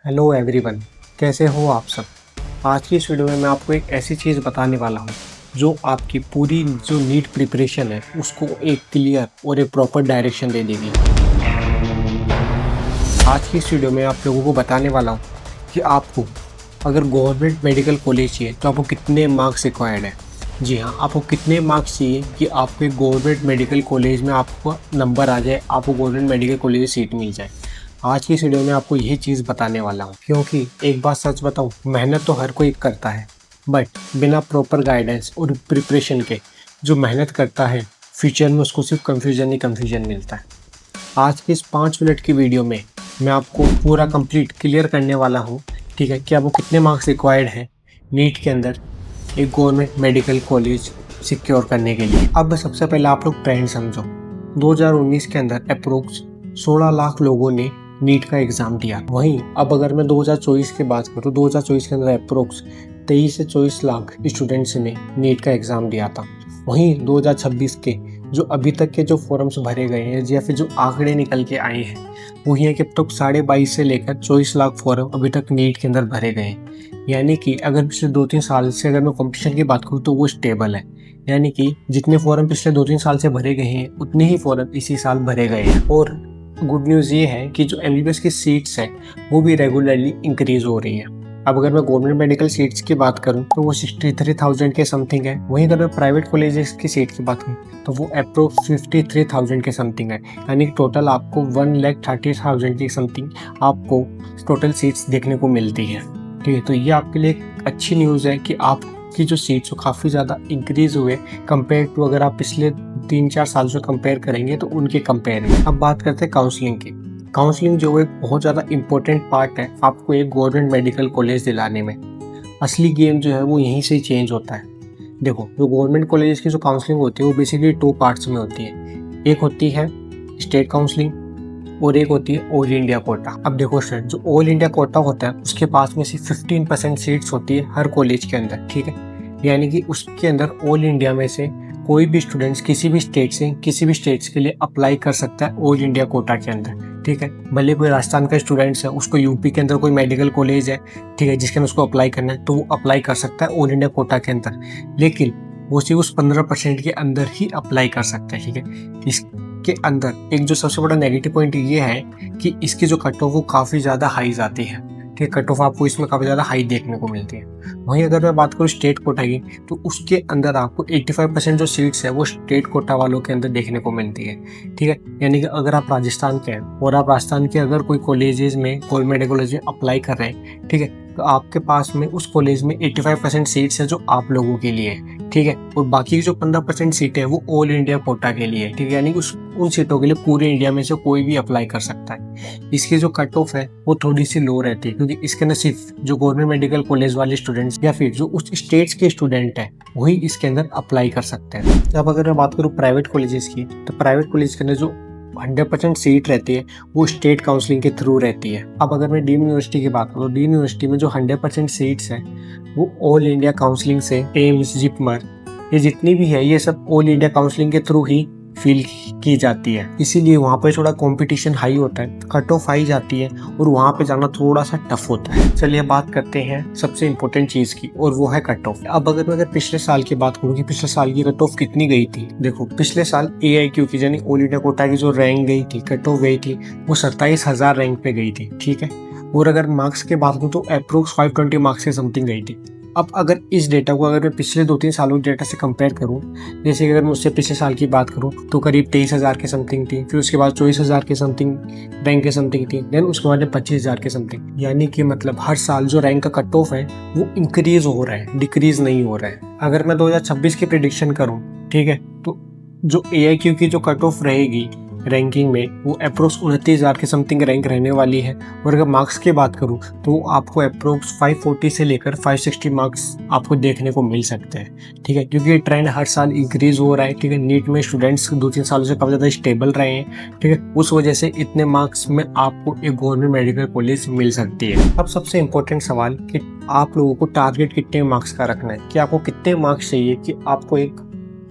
Hello everyone, कैसे हो आप सब। आज की इस वीडियो में मैं आपको एक ऐसी चीज़ बताने वाला हूँ जो आपकी पूरी जो नीट प्रिपरेशन है उसको एक क्लियर और एक प्रॉपर डायरेक्शन दे देगी। आज की इस वीडियो में आप लोगों को बताने वाला हूँ कि आपको अगर गवर्नमेंट मेडिकल कॉलेज चाहिए तो आपको कितने मार्क्स रिक्वायर्ड है। जी हाँ, आपको कितने मार्क्स चाहिए कि आपको एक गवर्नमेंट मेडिकल कॉलेज में आपको नंबर आ जाए, आपको गवर्नमेंट मेडिकल कॉलेज में सीट मिल जाए। आज की इस वीडियो में आपको यही चीज़ बताने वाला हूँ, क्योंकि एक बात सच बताऊँ, मेहनत तो हर कोई करता है, बट बिना प्रॉपर गाइडेंस और प्रिपरेशन के जो मेहनत करता है फ्यूचर में उसको सिर्फ कन्फ्यूजन ही कन्फ्यूजन मिलता है। आज की इस 5 मिनट की वीडियो में मैं आपको पूरा कंप्लीट क्लियर करने वाला हूँ, ठीक है, कि आपको कितने मार्क्स रिक्वायर्ड है नीट के अंदर एक गवर्नमेंट मेडिकल कॉलेज सिक्योर करने के लिए। अब सबसे पहले आप लोग ट्रेंड समझो। 2019 के अंदर अप्रोक्स 16 लाख लोगों ने नीट का एग्ज़ाम दिया। वहीं अब अगर मैं 2024 की बात करूँ, 2024 के अंदर अप्रोक्स 23 से 24 लाख स्टूडेंट्स ने नीट का एग्ज़ाम दिया था। वहीं 2026 के जो अभी तक के जो फॉर्म्स भरे गए हैं या फिर जो आंकड़े निकल के आए हैं वो ये है कि अब तक 22.5 से लेकर 24 लाख फॉर्म अभी तक नीट के अंदर भरे गए हैं। यानी कि अगर पिछले 2-3 साल से अगर मैं कंपटीशन की बात करूँ तो वो स्टेबल है। यानी कि जितने फॉर्म पिछले 2-3 साल से भरे गए हैं उतने ही फॉर्म इसी साल भरे गए हैं। और गुड न्यूज़ ये है कि जो एमबीबीएस की सीट्स हैं वो भी रेगुलरली इंक्रीज हो रही है। अब अगर मैं गवर्नमेंट मेडिकल सीट्स की बात करूं तो वो 63,000 के समथिंग है। वहीं अगर मैं प्राइवेट कॉलेजेस की सीट की बात करूं तो वो अप्रोक्स 53,000 के समथिंग है। यानी कि टोटल आपको 1,30,000 की समथिंग आपको टोटल सीट्स देखने को मिलती है। ठीक है, तो ये आपके लिए एक अच्छी न्यूज़ है कि आपकी जो सीट्स हो काफ़ी ज़्यादा इंक्रीज हुए कंपेयर टू अगर आप पिछले 3-4 साल से कंपेयर करेंगे तो उनके कंपेयर में। अब बात करते हैं काउंसलिंग की। काउंसलिंग जो एक बहुत ज़्यादा इंपॉर्टेंट पार्ट है आपको एक गवर्नमेंट मेडिकल कॉलेज दिलाने में। असली गेम जो है वो यहीं से ही चेंज होता है। देखो, जो गवर्नमेंट कॉलेज की जो काउंसलिंग होती है वो बेसिकली 2 पार्ट्स में होती है। एक होती है स्टेट काउंसलिंग और एक होती है ऑल इंडिया कोटा। अब देखो सर, जो ऑल इंडिया कोटा होता है उसके पास में सिर्फ 15% सीट्स होती है हर कॉलेज के अंदर। ठीक है, यानी कि उसके अंदर ऑल इंडिया में से कोई भी स्टूडेंट्स किसी भी स्टेट से किसी भी स्टेट्स के लिए अप्लाई कर सकता है ऑल इंडिया कोटा के अंदर। ठीक है, भले कोई राजस्थान का स्टूडेंट्स है, उसको यूपी के अंदर कोई मेडिकल कॉलेज है, ठीक है, जिसके अंदर उसको अप्लाई करना है तो वो अप्लाई कर सकता है ऑल इंडिया कोटा के अंदर। लेकिन वो सिर्फ उस 15% के अंदर ही अप्लाई कर सकता है। ठीक है, इसके अंदर एक जो सबसे बड़ा नेगेटिव पॉइंट ये है कि इसकी जो कट ऑफ वो काफ़ी ज़्यादा हाई जाती है। ठीक है, कट ऑफ आपको इसमें काफ़ी ज़्यादा हाई देखने को मिलती है। वहीं अगर मैं बात करूँ स्टेट कोटा की तो उसके अंदर आपको 85% जो सीट्स है वो स्टेट कोटा वालों के अंदर देखने को मिलती है। ठीक है, यानी कि अगर आप राजस्थान के हैं और आप राजस्थान के अगर कोई कॉलेजेस में गवर्नमेंट मेडिकल कॉलेज में अप्लाई कर रहे हैं, ठीक है, तो आपके पास में उस कॉलेज में 85% सीट्स है जो आप लोगों के लिए है। ठीक है, और बाकी जो 15% सीटें हैं वो ऑल इंडिया कोटा के लिए है। ठीक है, यानी कि उन सीटों के लिए पूरे इंडिया में से कोई भी अप्लाई कर सकता है। इसकी जो कट ऑफ है वो थोड़ी सी लो रहती है क्योंकि इसके अंदर सिर्फ जो गवर्नमेंट मेडिकल कॉलेज वाले स्टूडेंट्स या फिर जो उस स्टेट्स के स्टूडेंट हैं वही इसके अंदर अप्लाई कर सकते हैं। अब अगर मैं बात करूँ प्राइवेट कॉलेजेस की तो प्राइवेट कॉलेज के अंदर जो 100% सीट रहती है वो स्टेट काउंसलिंग के थ्रू रहती है। अब अगर मैं डीम्ड यूनिवर्सिटी की बात करूँ, डीम्ड यूनिवर्सिटी में जो 100% सीट्स हैं वो ऑल इंडिया काउंसलिंग से एम्स, जिपमर, ये जितनी भी है ये सब ऑल इंडिया काउंसलिंग के थ्रू ही फील की जाती है। इसीलिए वहाँ पे थोड़ा कंपटीशन हाई होता है, कट ऑफ हाई जाती है और वहाँ पे जाना थोड़ा सा टफ होता है। चलिए बात करते हैं सबसे इम्पोर्टेंट चीज़ की और वो है कट ऑफ। अब अगर मैं पिछले साल की बात करूँ कि पिछले साल की कट ऑफ कितनी गई थी, देखो पिछले साल AIQ की यानी ऑल इंडिया कोटा की जो रैंक गई थी, कट ऑफ गई थी, वो 27,000 रैंक पे गई थी। ठीक है, और अगर मार्क्स की बात करूँ तो अप्रोक्स 520 मार्क्स से समथिंग गई थी। अब अगर इस डेटा को अगर मैं पिछले 2-3 सालों के डेटा से कंपेयर करूं, जैसे कि अगर मैं उससे पिछले साल की बात करूं तो करीब 23,000 के समथिंग थी, फिर उसके बाद 24,000 के समथिंग रैंक के समथिंग थी, देन उसके बाद 25,000 के समथिंग। यानी कि मतलब हर साल जो रैंक का कट ऑफ है वो इंक्रीज हो रहा है, डिक्रीज नहीं हो रहा है। अगर मैं 2026 की प्रेडिक्शन करूँ, ठीक है, तो जो AIQ की जो कट ऑफ रहेगी रैंकिंग में वो अप्रोक्स 29,000 के समथिंग रैंक रहने वाली है। और अगर मार्क्स की बात करूँ तो आपको अप्रोक्स 540 से लेकर 560 मार्क्स आपको देखने को मिल सकते हैं। ठीक है, क्योंकि ये ट्रेंड हर साल इंक्रीज हो रहा है। ठीक है, नीट में स्टूडेंट्स 2-3 सालों से काफ़ी ज़्यादा स्टेबल रहे हैं। ठीक है, उस वजह से इतने मार्क्स में आपको एक गवर्नमेंट मेडिकल कॉलेज मिल सकती है। अब सबसे इम्पोर्टेंट सवाल कि आप लोगों को टारगेट कितने मार्क्स का रखना है, कि आपको कितने मार्क्स चाहिए कि आपको एक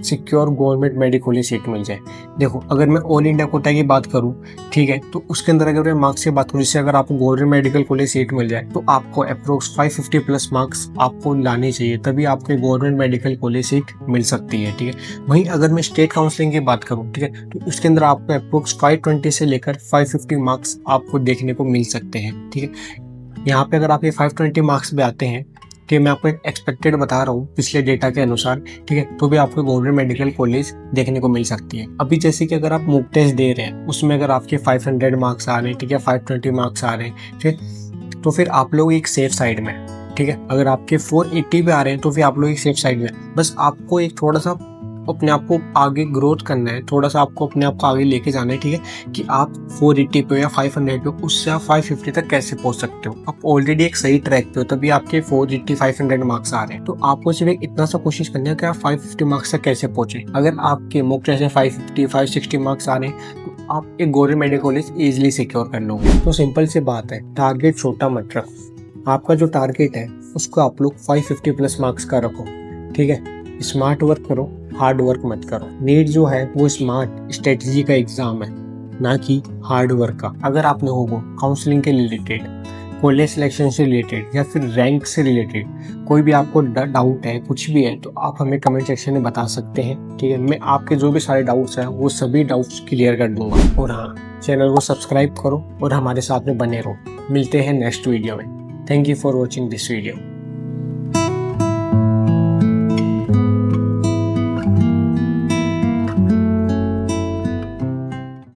सिक्योर गवर्नमेंट मेडिकल सीट मिल जाए। देखो अगर मैं ऑल इंडिया कोटा की बात करूं, ठीक है, तो उसके अंदर अगर मैं मार्क्स की बात करूं, जैसे अगर आपको गवर्नमेंट मेडिकल कॉलेज सीट मिल जाए तो आपको अप्रोक्स 550 प्लस मार्क्स आपको लाने चाहिए, तभी आपको गवर्नमेंट मेडिकल कॉलेज सीट मिल सकती है। ठीक है, वहीं अगर मैं स्टेट काउंसलिंग की बात करूं, ठीक है, तो उसके अंदर आपको अप्रोक्स 520 से लेकर 550 मार्क्स आपको देखने को मिल सकते हैं। ठीक है, यहाँ पे अगर आप ये 520 मार्क्स पे आते हैं, कि मैं आपको एक एक्सपेक्टेड बता रहा हूँ पिछले डेटा के अनुसार, ठीक है, तो भी आपको गवर्नमेंट मेडिकल कॉलेज देखने को मिल सकती है। अभी जैसे कि अगर आप मॉक टेस्ट दे रहे हैं, उसमें अगर आपके 500 मार्क्स आ रहे हैं, ठीक है, 520 मार्क्स आ रहे हैं, ठीक, तो फिर आप लोग एक सेफ साइड में, ठीक है। अगर आपके 480 पे आ रहे हैं तो फिर आप लोग एक सेफ साइड में, बस आपको एक थोड़ा सा अपने आप को आगे ग्रोथ करना है, थोड़ा सा आपको अपने आप को आगे लेके जाना है, ठीक है, कि आप 480 पे या 500 पे, उससे आप 550 तक कैसे पहुंच सकते हो। आप ऑलरेडी एक सही ट्रैक पे हो, तभी आपके 480 500 मार्क्स आ रहे हैं। तो आपको सिर्फ इतना सा कोशिश करना है कि आप 550 मार्क्स तक कैसे पहुंचे। अगर आपके मॉक टेस्ट से 550 560 मार्क्स आ रहे हैं तो आप एक government medical college easily secure कर लोगे। तो सिंपल सी बात है, टारगेट छोटा मत रखो। आपका जो टारगेट है उसको आप लोग 550 प्लस मार्क्स का रखो। ठीक है, स्मार्ट वर्क करो, हार्ड वर्क मत करो। नीट जो है वो स्मार्ट स्ट्रेटजी का एग्जाम है, ना कि हार्ड वर्क का। अगर आप लोगों को काउंसलिंग के रिलेटेड, कॉलेज सिलेक्शन से रिलेटेड या फिर रैंक से रिलेटेड कोई भी आपको डाउट है, कुछ भी है, तो आप हमें कमेंट सेक्शन में बता सकते हैं। ठीक है, मैं आपके जो भी सारे डाउट्स हैं वो सभी डाउट्स क्लियर कर दूंगा। और हाँ, चैनल को सब्सक्राइब करो और हमारे साथ में बने रहो। मिलते हैं नेक्स्ट वीडियो में। Thank you for watching this video.